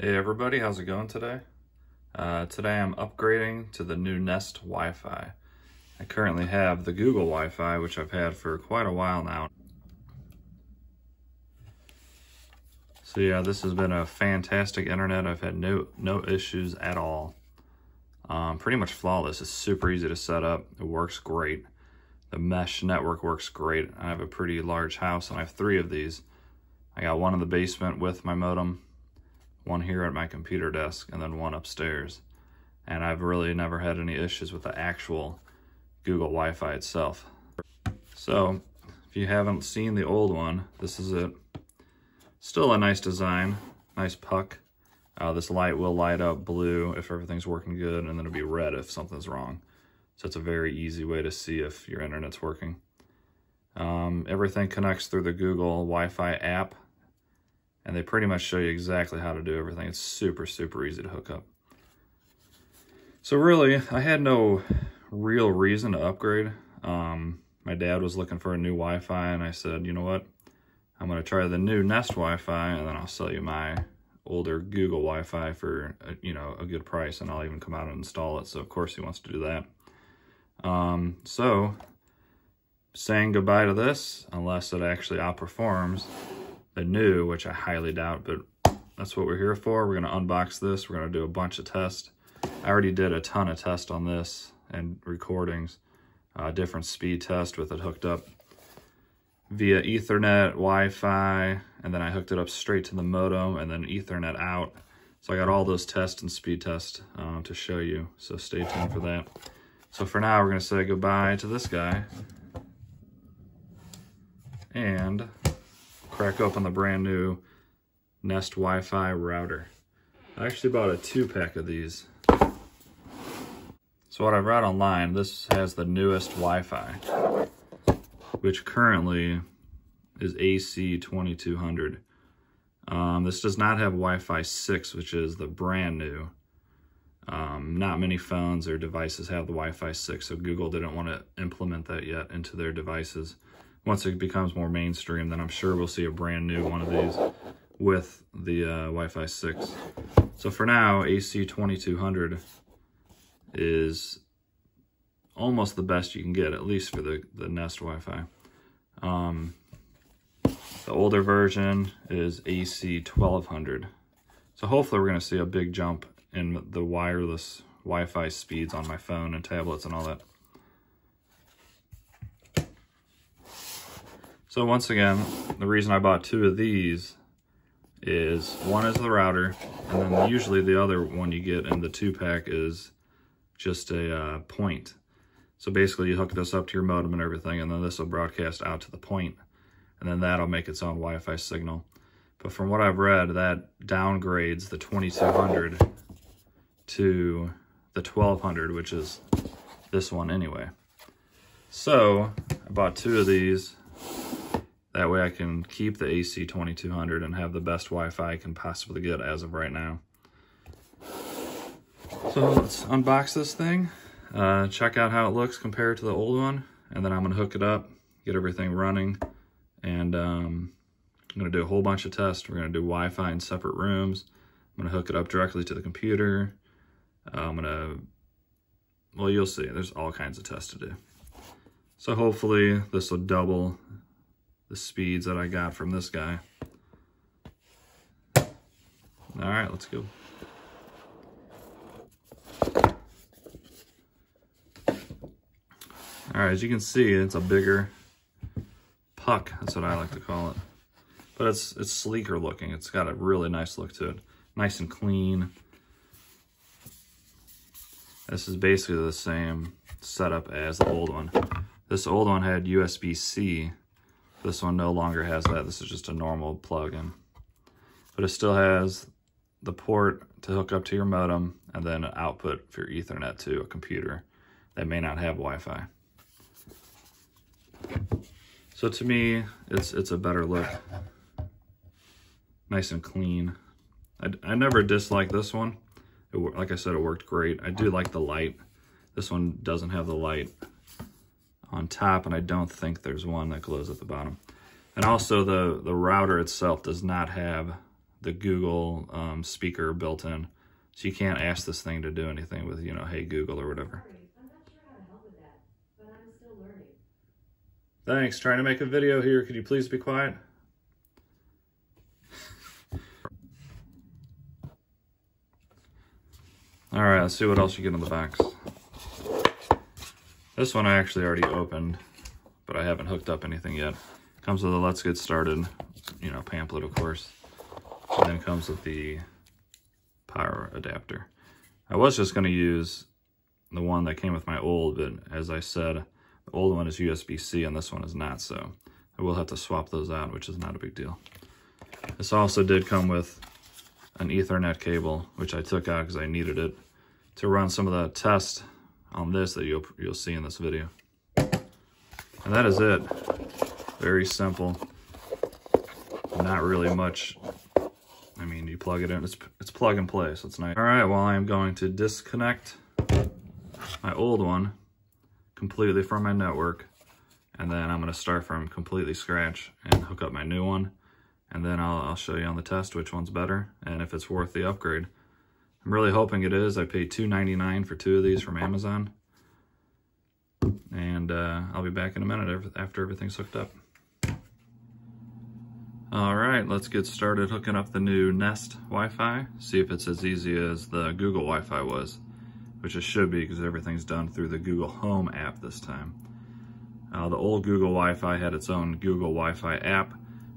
Hey everybody, how's it going today? Today I'm upgrading to the new Nest Wi-Fi. I currently have the Google Wi-Fi, which I've had for quite a while now. So yeah, this has been a fantastic internet. I've had no issues at all. Pretty much flawless. It's super easy to set up. It works great. The mesh network works great. I have a pretty large house and I have 3 of these. I got one in the basement with my modem, one here at my computer desk, and then one upstairs. And I've really never had any issues with the actual Google Wi-Fi itself. So if you haven't seen the old one, this is it. Still a nice design, nice puck. This light will light up blue if everything's working good, and then it'll be red if something's wrong. So it's a very easy way to see if your internet's working. Everything connects through the Google Wi-Fi app, and they pretty much show you exactly how to do everything. It's super easy to hook up. So really, I had no real reason to upgrade. My dad was looking for a new Wi-Fi, and I said, you know what? I'm gonna try the new Nest Wi-Fi, and then I'll sell you my older Google Wi-Fi for a good price, and I'll even come out and install it. So of course he wants to do that. So saying goodbye to this, unless it actually outperforms the new, which I highly doubt, but that's what we're here for. We're gonna unbox this. We're gonna do a bunch of tests. I already did a ton of tests on this and recordings, different speed test with it hooked up via Ethernet, Wi-Fi, and then I hooked it up straight to the modem and then Ethernet out. So I got all those tests and speed tests to show you, so stay tuned for that. So for now, we're gonna say goodbye to this guy and crack open the brand new Nest Wi-Fi router. I actually bought a 2-pack of these. So what I've read online, this has the newest Wi-Fi, which currently is AC2200. This does not have Wi-Fi 6, which is the brand new. Not many phones or devices have the Wi-Fi 6, so Google didn't want to implement that yet into their devices. Once it becomes more mainstream, then I'm sure we'll see a brand new one of these with the Wi-Fi 6. So for now, AC2200 is almost the best you can get, at least for the Nest Wi-Fi. The older version is AC1200. So hopefully we're going to see a big jump in the wireless Wi-Fi speeds on my phone and tablets and all that. So once again, the reason I bought 2 of these is one is the router, and then usually the other one you get in the 2-pack is just a point. So basically you hook this up to your modem and everything, and then this will broadcast out to the point, and then that'll make its own Wi-Fi signal. But from what I've read, that downgrades the 2200 to the 1200, which is this one anyway. So I bought 2 of these. That way I can keep the AC2200 and have the best Wi-Fi I can possibly get as of right now. So let's unbox this thing, check out how it looks compared to the old one, and then I'm gonna hook it up, get everything running, and I'm gonna do a whole bunch of tests. We're gonna do Wi-Fi in separate rooms. I'm gonna hook it up directly to the computer. Well, you'll see, there's all kinds of tests to do. So hopefully this will double the speeds that I got from this guy. All right, let's go. All right, as you can see, it's a bigger puck. That's what I like to call it. But it's sleeker looking. It's got a really nice look to it. Nice and clean. This is basically the same setup as the old one. This old one had USB-C. This one no longer has that. This is just a normal plug-in. But it still has the port to hook up to your modem and then an output for your Ethernet to a computer that may not have Wi-Fi. So to me, it's a better look. Nice and clean. I never disliked this one. Like I said, it worked great. I do like the light. This one doesn't have the light on top, and I don't think there's one that glows at the bottom. And also the router itself does not have the Google speaker built in. So you can't ask this thing to do anything with, you know, hey Google or whatever. I'm not sure how to help with that, but I'm still learning. Thanks, trying to make a video here. Could you please be quiet? All right, let's see what else you get in the box. This one I actually already opened, but I haven't hooked up anything yet. Comes with a Let's Get Started, you know, pamphlet, of course. And then comes with the power adapter. I was just going to use the one that came with my old, but as I said, the old one is USB-C and this one is not, so I will have to swap those out, which is not a big deal. This also did come with an Ethernet cable, which I took out because I needed it to run some of the tests on this that you'll see in this video. And that is it. Very simple. Not really much. I mean, you plug it in, it's plug and play, so it's nice. All right, well, I am going to disconnect my old one completely from my network, and then I'm gonna start from completely scratch and hook up my new one, and then I'll show you on the test which one's better and if it's worth the upgrade. I'm really hoping it is. I paid $2.99 for 2 of these from Amazon, and I'll be back in a minute after everything's hooked up. All right, let's get started hooking up the new Nest Wi-Fi. See if it's as easy as the Google Wi-Fi was, which it should be because everything's done through the Google Home app this time. The old Google Wi-Fi had its own Google Wi-Fi app.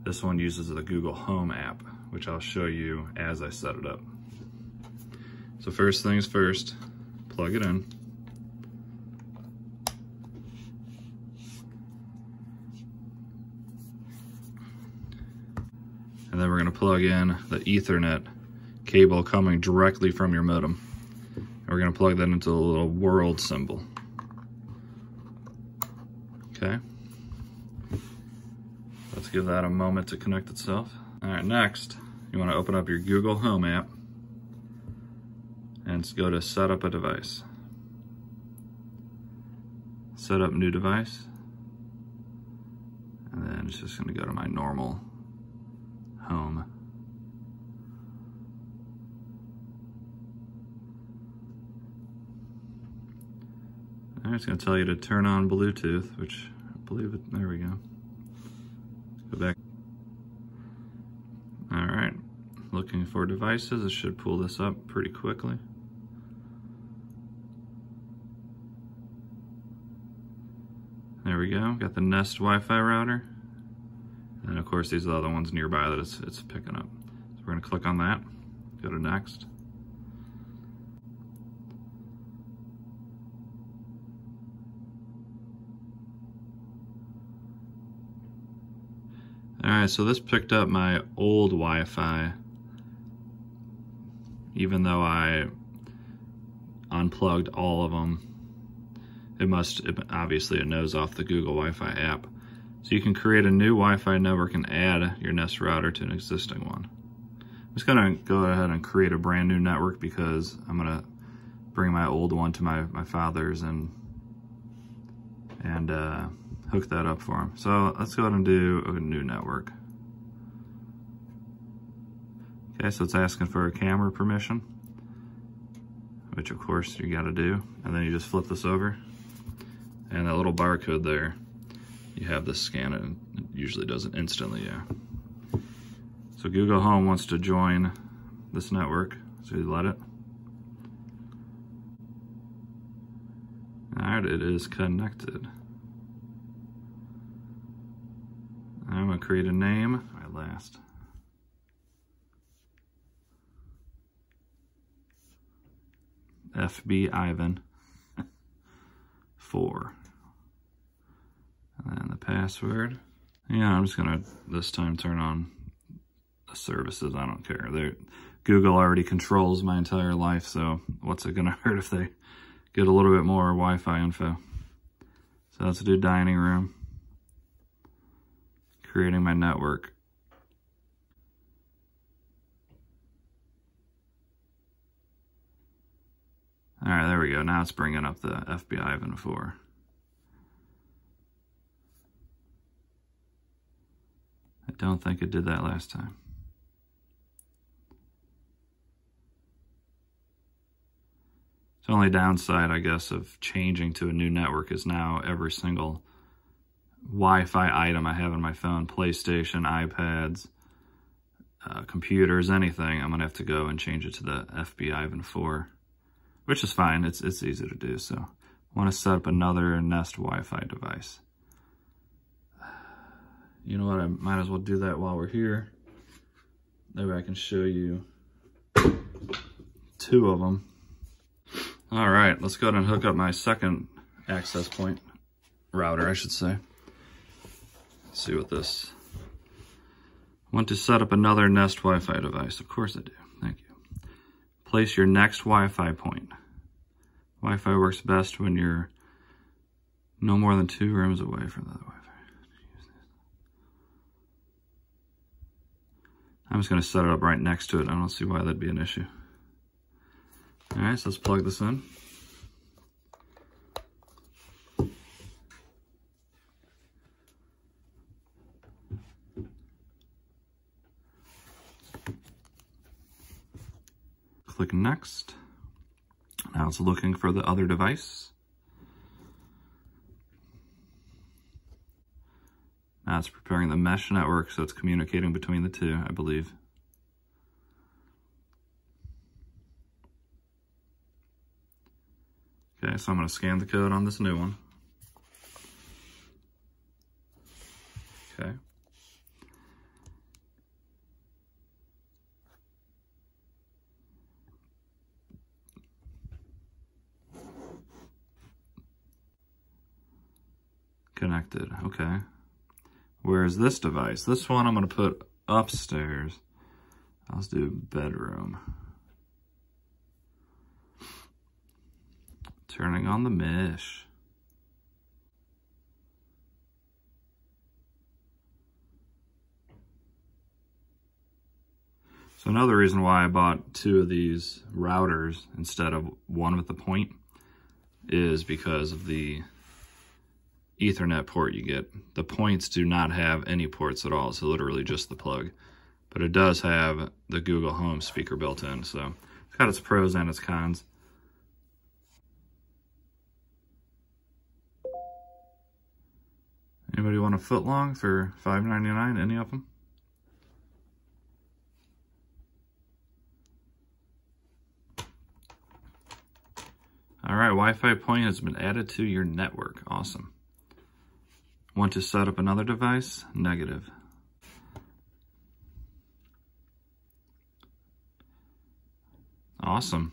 This one uses the Google Home app, which I'll show you as I set it up. So first things first, plug it in. And then we're gonna plug in the Ethernet cable coming directly from your modem. And we're gonna plug that into the little world symbol. Okay. Let's give that a moment to connect itself. All right, next, you wanna open up your Google Home app and go to set up a device. Set up new device. And then it's just gonna go to my normal home. And it's going to tell you to turn on Bluetooth, which I believe it, there we go. Go back. All right, looking for devices. It should pull this up pretty quickly. There we go, got the Nest Wi-Fi router. And of course, these are the other ones nearby that it's picking up. So we're gonna click on that, go to next. All right, so this picked up my old Wi-Fi, even though I unplugged all of them. Obviously it knows off the Google Wi-Fi app. So you can create a new Wi-Fi network and add your Nest router to an existing one. I'm just gonna go ahead and create a brand new network because I'm gonna bring my old one to my father's and hook that up for him. So let's go ahead and do a new network. Okay, so it's asking for a camera permission, which of course you gotta do. And then you just flip this over and that little barcode there, you have this scan it, and it usually does it instantly, yeah. So Google Home wants to join this network, so you let it. All right, it is connected. I'm gonna create a name, my last. FB Ivan 4. And then the password. Yeah, I'm just gonna this time turn on the services. I don't care. Google already controls my entire life, so what's it gonna hurt if they get a little bit more Wi-Fi info? So let's do dining room. Creating my network. All right, there we go. Now it's bringing up the FB Ivan 4. I don't think it did that last time. The only downside, I guess, of changing to a new network is now every single Wi-Fi item I have on my phone, PlayStation, iPads, computers, anything, I'm going to have to go and change it to the FB-IVAN 4, which is fine. It's easy to do. So I want to set up another Nest Wi-Fi device. You know what? I might as well do that while we're here. Maybe I can show you 2 of them. All right, let's go ahead and hook up my second access point, router, I should say. Let's see what this. Want to set up another Nest Wi-Fi device? Of course I do. Thank you. Place your next Wi-Fi point. Wi-Fi works best when you're no more than 2 rooms away from the other Wi-Fi. I'm just going to set it up right next to it. I don't see why that'd be an issue. All right, so let's plug this in. Click next. Now it's looking for the other device. Now it's preparing the mesh network, so it's communicating between the 2, I believe. Okay, so I'm going to scan the code on this new one. Okay. Connected, okay. Where's this device? This one I'm going to put upstairs. Let's do bedroom. Turning on the mesh. So another reason why I bought 2 of these routers instead of one with the point is because of the Ethernet port you get. The points do not have any ports at all, so literally just the plug. But it does have the Google Home speaker built in, so it's got its pros and its cons. Anybody want a foot long for $5.99? Any of them? All right, Wi-Fi point has been added to your network. Awesome. Want to set up another device? Negative. Awesome.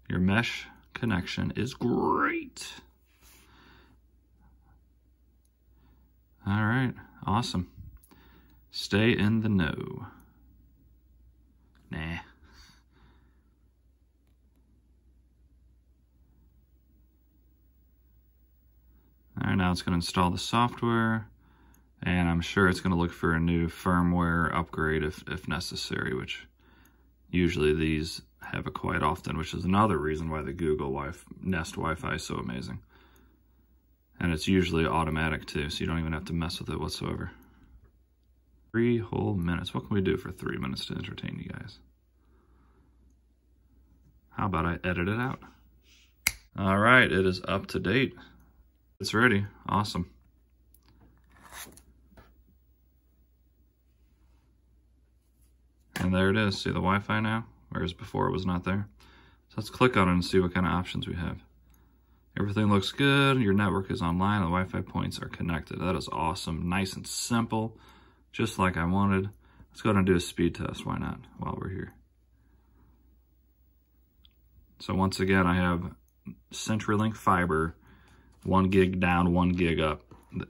Your mesh connection is great. All right, awesome. Stay in the know. Nah. All right, now it's going to install the software, and I'm sure it's going to look for a new firmware upgrade if necessary, which usually these have it quite often, which is another reason why the Google Nest Wi-Fi is so amazing. And it's usually automatic too, so you don't even have to mess with it whatsoever. 3 whole minutes. What can we do for 3 minutes to entertain you guys? How about I edit it out? All right, it is up to date. It's ready. Awesome. And there it is. See the Wi-Fi now? Whereas before it was not there. So let's click on it and see what kind of options we have. Everything looks good. Your network is online. The Wi-Fi points are connected. That is awesome. Nice and simple. Just like I wanted. Let's go ahead and do a speed test. Why not? While we're here. So once again, I have CenturyLink fiber. 1 gig down, 1 gig up.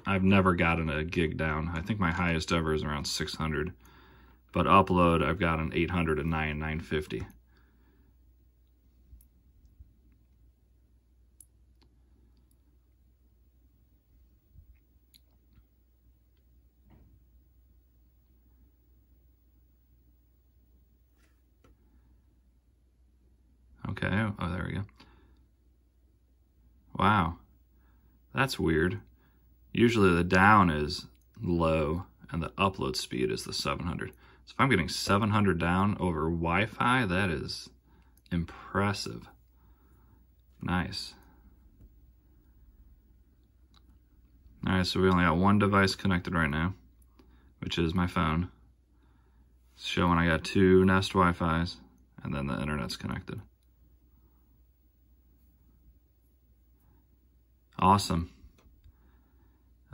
I've never gotten a gig down. I think my highest ever is around 600. But upload, I've got an 800 and 950. Okay, oh, there we go. Wow, that's weird. Usually the down is low and the upload speed is the 700. So if I'm getting 700 down over Wi-Fi, that is impressive. Nice. All right, so we only got one device connected right now, which is my phone. It's showing I got 2 Nest Wi-Fis, and then the internet's connected. Awesome.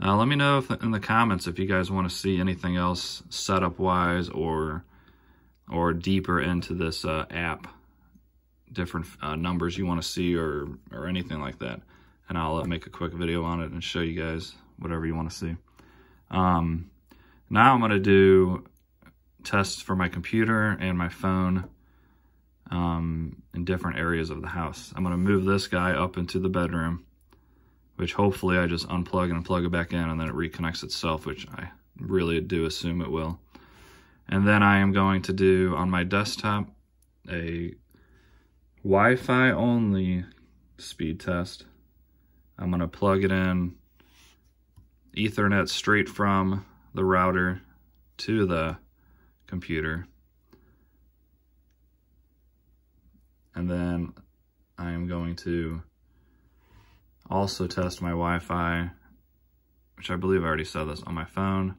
Let me know in the comments if you guys want to see anything else setup-wise or deeper into this app, different numbers you want to see or anything like that. And I'll make a quick video on it and show you guys whatever you want to see. Now I'm going to do tests for my computer and my phone in different areas of the house. I'm going to move this guy up into the bedroom, which hopefully I just unplug and plug it back in and then it reconnects itself, which I really do assume it will. And then I am going to do on my desktop a Wi-Fi only speed test. I'm going to plug it in Ethernet straight from the router to the computer. And then I am going to also test my Wi-Fi, which I believe I already said this, on my phone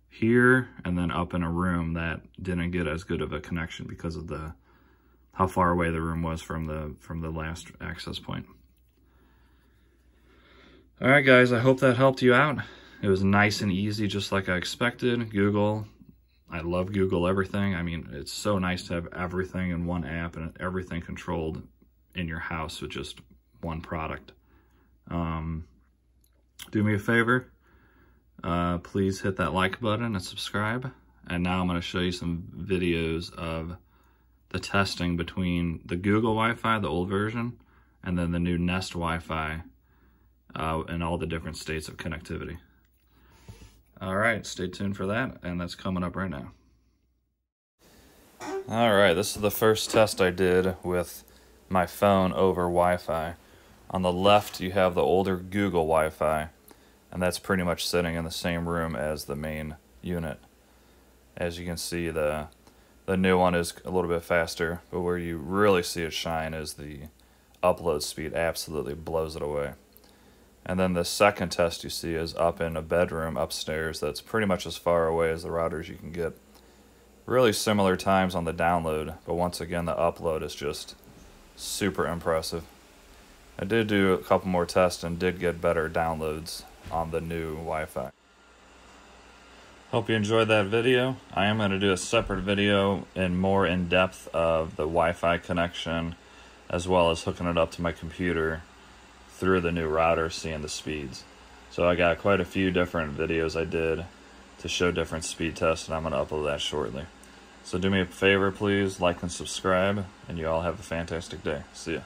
here and then up in a room that didn't get as good of a connection because of how far away the room was from the last access point. All right, guys, I hope that helped you out. It was nice and easy, just like I expected. Google, I love Google everything. I mean, it's so nice to have everything in one app and everything controlled in your house with just one product. Do me a favor, please hit that like button and subscribe. And now I'm going to show you some videos of the testing between the Google Wi-Fi, the old version, and then the new Nest Wi-Fi and all the different states of connectivity. All right, stay tuned for that, and that's coming up right now. All right, this is the first test I did with my phone over Wi-Fi. On the left, you have the older Google Wi-Fi, and that's pretty much sitting in the same room as the main unit. As you can see, the new one is a little bit faster, but where you really see it shine is the upload speed absolutely blows it away. And then the second test you see is up in a bedroom upstairs that's pretty much as far away as the routers you can get. Really similar times on the download, but once again the upload is just super impressive. I did do a couple more tests and did get better downloads on the new Wi-Fi. Hope you enjoyed that video. I am going to do a separate video more in depth of the Wi-Fi connection as well as hooking it up to my computer through the new router, seeing the speeds. So I got quite a few different videos I did to show different speed tests, and I'm going to upload that shortly. So do me a favor, please like and subscribe, and you all have a fantastic day. See ya.